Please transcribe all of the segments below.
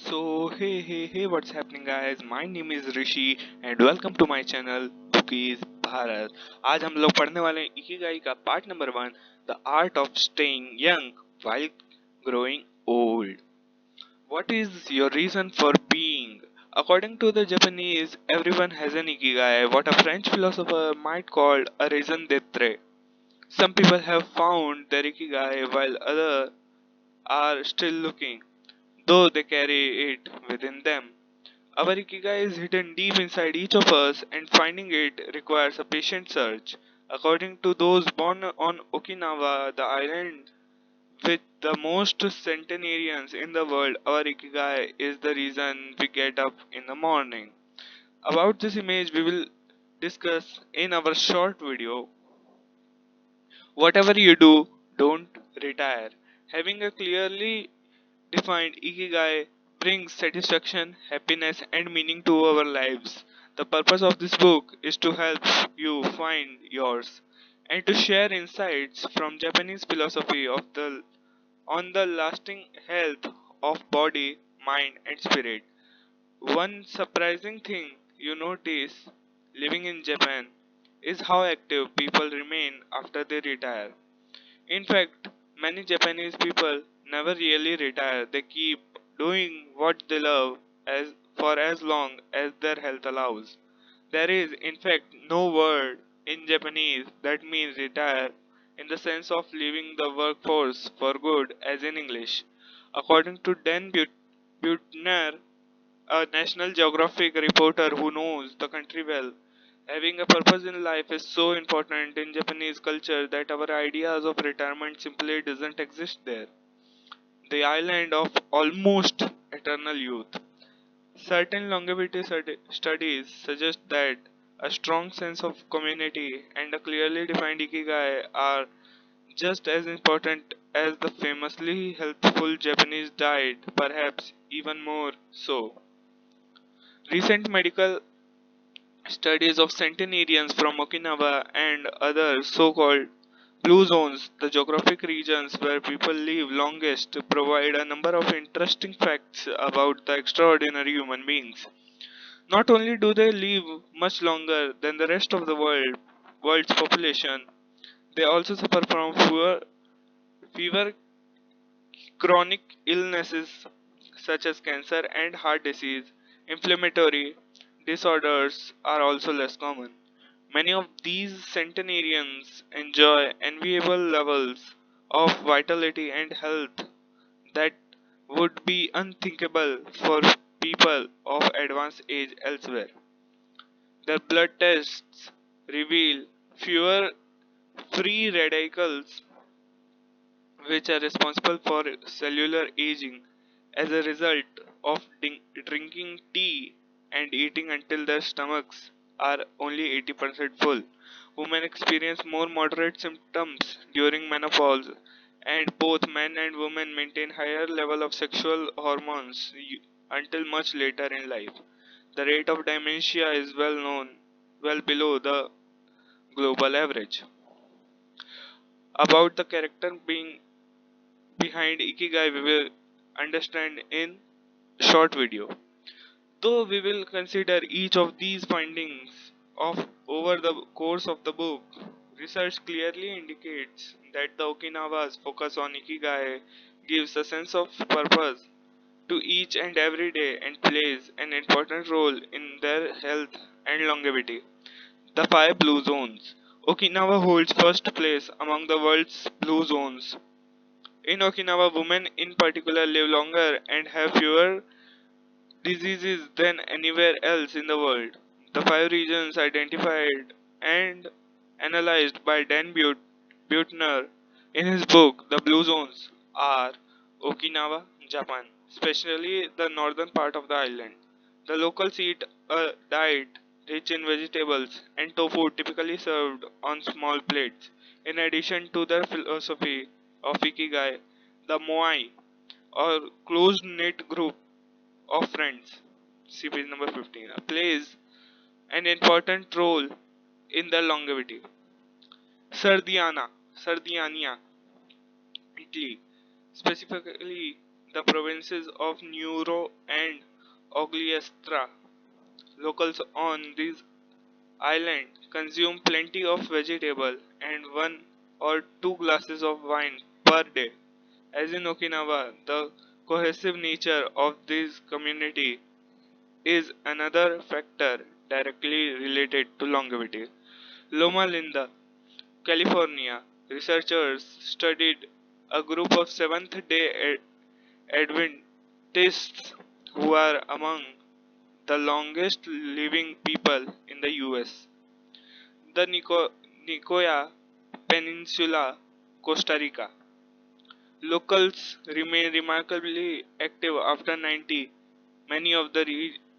So, hey, what's happening guys? My name is Rishi and welcome to my channel Bookies Bharat. आज हम लोग पढ़ने वाले हैं इकिगाई का part number 1, The Art of Staying Young While Growing Old. What is your reason for being? According to the Japanese, everyone has an ikigai, what a French philosopher might call a raison d'être. Some people have found their ikigai while others are still looking, though they carry it within them. Our ikigai is hidden deep inside each of us, and finding it requires a patient search. According to those born on Okinawa, the island with the most centenarians in the world, our ikigai is the reason we get up in the morning. About this image, we will discuss in our short video. Whatever you do, don't retire. Having a clearly defined ikigai brings satisfaction, happiness, and meaning to our lives. The purpose of this book is to help you find yours and to share insights from Japanese philosophy of the on the lasting health of body, mind, and spirit. One surprising thing you notice living in Japan is how active people remain after they retire. In fact, many Japanese people never really retire. They keep doing what they love as for as long as their health allows. There is, in fact, no word in Japanese that means retire in the sense of leaving the workforce for good as in English. According to Butner, a National Geographic reporter who knows the country well, having a purpose in life is so important in Japanese culture that our ideas of retirement simply doesn't exist there. The island of almost eternal youth. Certain longevity studies suggest that a strong sense of community and a clearly defined ikigai are just as important as the famously healthful Japanese diet, perhaps even more so. Recent medical studies of centenarians from Okinawa and other so-called blue zones, the geographic regions where people live longest, provide a number of interesting facts about the extraordinary human beings. Not only do they live much longer than the rest of the world's population, they also suffer from fewer chronic illnesses such as cancer and heart disease. Inflammatory disorders are also less common. Many of these centenarians enjoy enviable levels of vitality and health that would be unthinkable for people of advanced age elsewhere. Their blood tests reveal fewer free radicals, which are responsible for cellular aging as a result of drinking tea and eating until their stomachs are only 80% full. Women experience more moderate symptoms during menopause, and both men and women maintain higher level of sexual hormones until much later in life. The rate of dementia is well below the global average. About the character being behind Ikigai, we will understand in short video. Though we will consider each of these findings of over the course of the book, research clearly indicates that the Okinawa's focus on Ikigai gives a sense of purpose to each and every day and plays an important role in their health and longevity. The five blue zones. Okinawa holds first place among the world's blue zones. In Okinawa, women in particular live longer and have fewer diseases than anywhere else in the world. The five regions identified and analyzed by Butner in his book The Blue Zones are Okinawa, Japan, especially the northern part of the island. The locals eat a diet rich in vegetables and tofu typically served on small plates. In addition to their philosophy of Ikigai, the Moai or close knit group of friends, see page number 15, plays an important role in their longevity. Sardiana, Italy, specifically the provinces of Neuro and Ogliastra. Locals on this island consume plenty of vegetable and 1 or 2 glasses of wine per day. As in Okinawa, the cohesive nature of this community is another factor directly related to longevity. Loma Linda, California, researchers studied a group of Seventh day Adventists who are among the longest living people in the US. The Nicoya Peninsula, Costa Rica. Locals remain remarkably active after 90. Many of the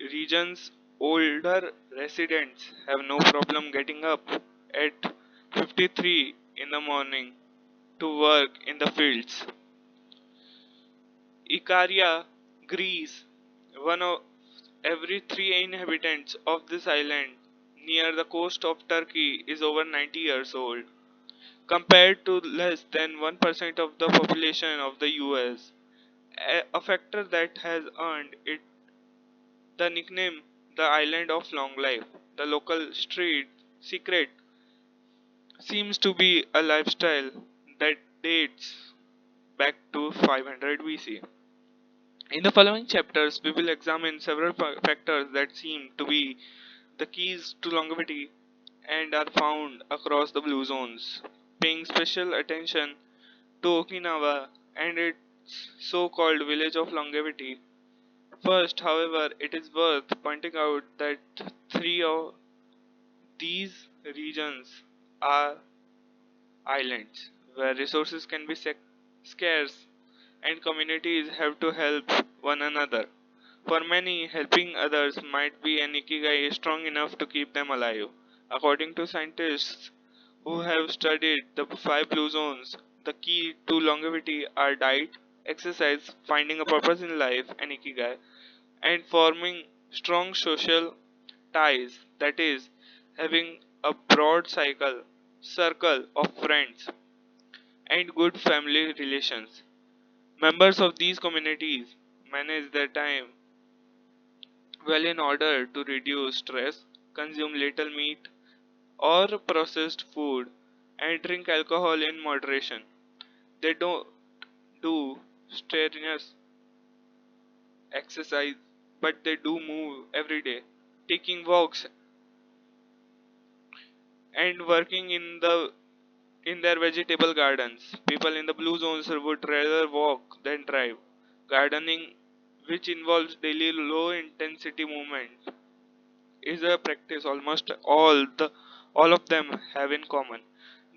region's older residents have no problem getting up at 53 in the morning to work in the fields. Icaria, Greece. One of every 3 inhabitants of this island near the coast of Turkey is over 90 years old, compared to less than 1% of the population of the US, a factor that has earned it the nickname the Island of Long Life. The local street secret seems to be a lifestyle that dates back to 500 BC. In the following chapters, we will examine several factors that seem to be the keys to longevity and are found across the blue zones, paying special attention to Okinawa and its so called village of longevity. First, however, it is worth pointing out that three of these regions are islands where resources can be scarce and communities have to help one another. For many, helping others might be an ikigai strong enough to keep them alive. According to scientists who have studied the 5 blue zones, the key to longevity are diet, exercise, finding a purpose in life, and ikigai, and forming strong social ties, that is, having a broad circle of friends and good family relations. Members of these communities manage their time well in order to reduce stress, consume little meat or processed food, and drink alcohol in moderation. They don't do strenuous exercise, but they do move every day, taking walks and working in their vegetable gardens. People in the blue zones would rather walk than drive. Gardening, which involves daily low intensity movement, is a practice all of them have in common.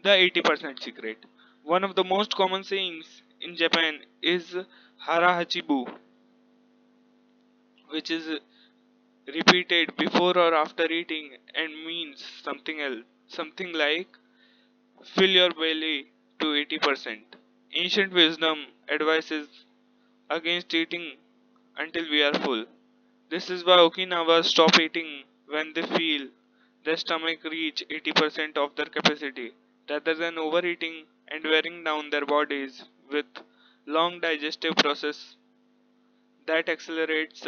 The 80% secret. One of the most common sayings in Japan is hara hachibu, which is repeated before or after eating and means something else. Something like fill your belly to 80%. Ancient wisdom advises against eating until we are full. This is why Okinawans stop eating when they feel their stomach reach 80% of their capacity, rather than overeating and wearing down their bodies with long digestive process that accelerates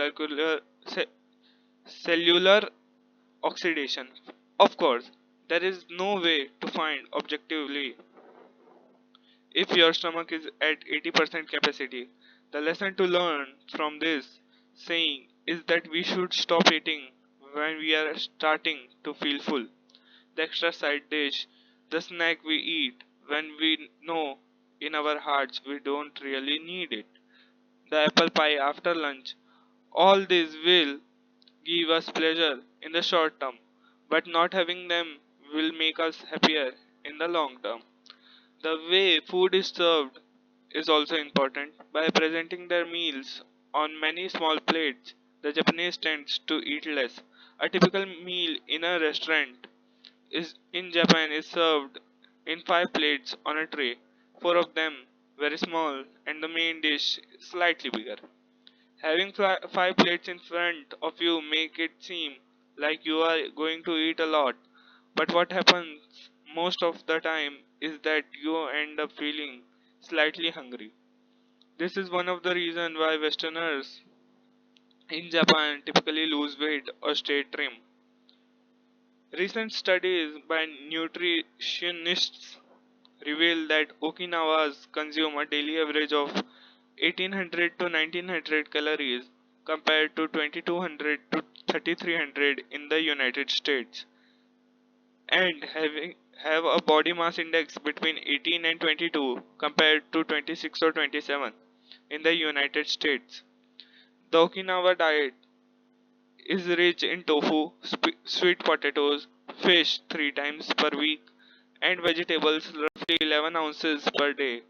cellular oxidation. Of course, there is no way to find objectively if your stomach is at 80% capacity. The lesson to learn from this saying is that we should stop eating when we are starting to feel full. The extra side dish, the snack we eat when we know in our hearts we don't really need it. The apple pie after lunch, all this will give us pleasure in the short term, but not having them will make us happier in the long term. The way food is served is also important. By presenting their meals on many small plates, the Japanese tends to eat less. A typical meal in a restaurant is in Japan is served in 5 plates on a tray, 4 of them very small and the main dish slightly bigger. Having 5 plates in front of you make it seem like you are going to eat a lot, but what happens most of the time is that you end up feeling slightly hungry. This is one of the reasons why Westerners in Japan typically lose weight or stay trim. Recent studies by nutritionists reveal that Okinawans consume a daily average of 1800 to 1900 calories compared to 2200 to 3300 in the United States, and have a body mass index between 18 and 22 compared to 26 or 27 in the United States. The Okinawa diet is rich in tofu, sweet potatoes, fish 3 times per week, and vegetables roughly 11 ounces per day.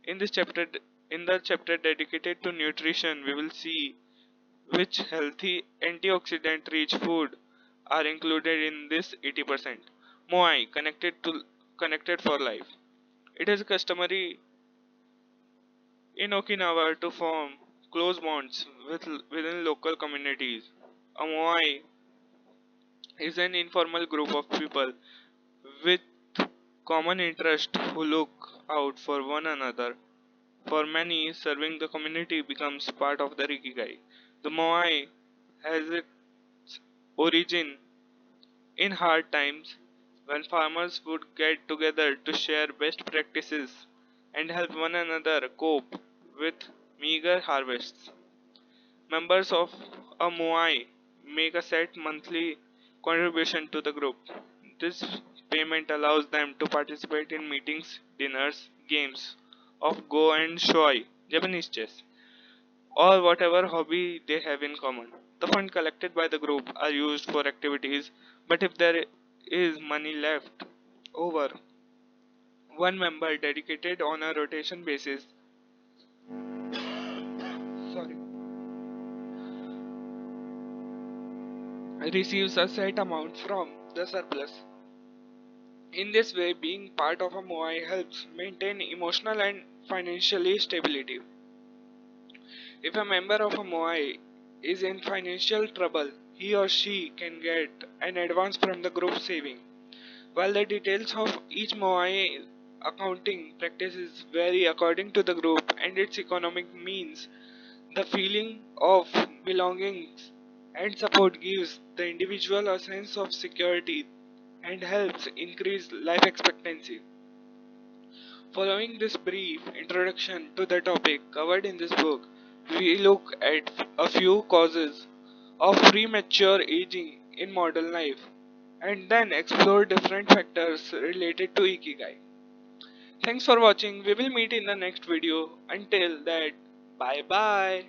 In this chapter, in the chapter dedicated to nutrition, we will see which healthy antioxidant-rich food are included in this 80%. Moai connected for life. It is customary in Okinawa to form close bonds within local communities. A Moai is an informal group of people with common interest who look out for one another. For many, serving the community becomes part of their Ikigai. The Moai has its origin in hard times when farmers would get together to share best practices and help one another cope with meager harvests. Members of a Moai make a set monthly contribution to the group. This payment allows them to participate in meetings, dinners, games of Go and Shoi, Japanese chess, or whatever hobby they have in common. The funds collected by the group are used for activities, but if there is money left over, one member dedicated on a rotation basis sorry, receives a set amount from the surplus. In this way, being part of a Moai helps maintain emotional and financially stability. If a member of a Moai is in financial trouble, he or she can get an advance from the group saving. While the details of each Moai accounting practices vary according to the group and its economic means, the feeling of belonging and support gives the individual a sense of security and helps increase life expectancy. Following this brief introduction to the topic covered in this book, we look at a few causes of premature aging in modern life and then explore different factors related to Ikigai. Thanks for watching. We will meet in the next video. Until that, bye bye.